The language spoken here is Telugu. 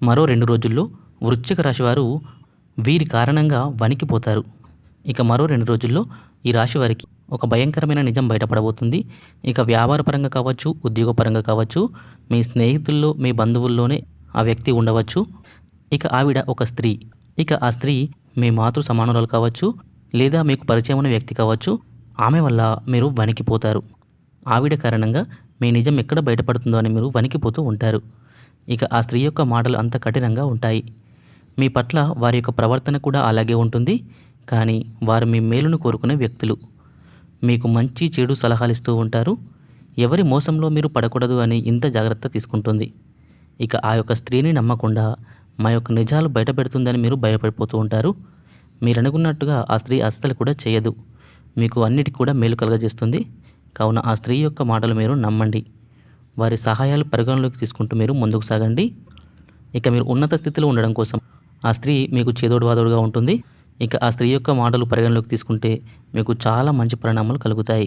మరో 2 రోజుల్లో వృశ్చిక రాశి వారు వీరి కారణంగా వణికిపోతారు. ఇక మరో 2 రోజుల్లో ఈ రాశి వారికి ఒక భయంకరమైన నిజం బయటపడబోతుంది. ఇక వ్యాపారపరంగా కావచ్చు, ఉద్యోగపరంగా కావచ్చు, మీ స్నేహితుల్లో, మీ బంధువుల్లోనే ఆ వ్యక్తి ఉండవచ్చు. ఇక ఆవిడ ఒక స్త్రీ. ఇక ఆ స్త్రీ మీ మాతృ సమానురాలు కావచ్చు, లేదా మీకు పరిచయం ఉన్న వ్యక్తి కావచ్చు. ఆమె వల్ల మీరు వణికిపోతారు. ఆవిడ కారణంగా మీ నిజం ఎక్కడ బయటపడుతుందో అని మీరు వణికిపోతూ ఉంటారు. ఇక ఆ స్త్రీ యొక్క మాటలు అంత కఠినంగా ఉంటాయి. మీ పట్ల వారి యొక్క ప్రవర్తన కూడా అలాగే ఉంటుంది. కానీ వారు మీ మేలును కోరుకునే వ్యక్తులు. మీకు మంచి చెడు సలహాలు ఇస్తూ ఉంటారు. ఎవరి మోసంలో మీరు పడకూడదు అని ఇంత జాగ్రత్త తీసుకుంటుంది. ఇక ఆ యొక్క స్త్రీని నమ్మకుండా మా యొక్క నిజాలు బయటపెడుతుందని మీరు భయపడిపోతూ ఉంటారు. మీరు అనుకున్నట్టుగా ఆ స్త్రీ అస్సలు కూడా చేయదు. మీకు అన్నిటికీ కూడా మేలు కలుగజేస్తుంది. కావున ఆ స్త్రీ యొక్క మాటలు మీరు నమ్మండి. వారి సహాయాలు పరిగణలోకి తీసుకుంటూ మీరు ముందుకు సాగండి. ఇక మీరు ఉన్నత స్థితిలో ఉండడం కోసం ఆ స్త్రీ మీకు చేదోడు వాదోడుగా ఉంటుంది. ఇక ఆ స్త్రీ యొక్క మాటలు పరిగణలోకి తీసుకుంటే మీకు చాలా మంచి పరిణామాలు కలుగుతాయి.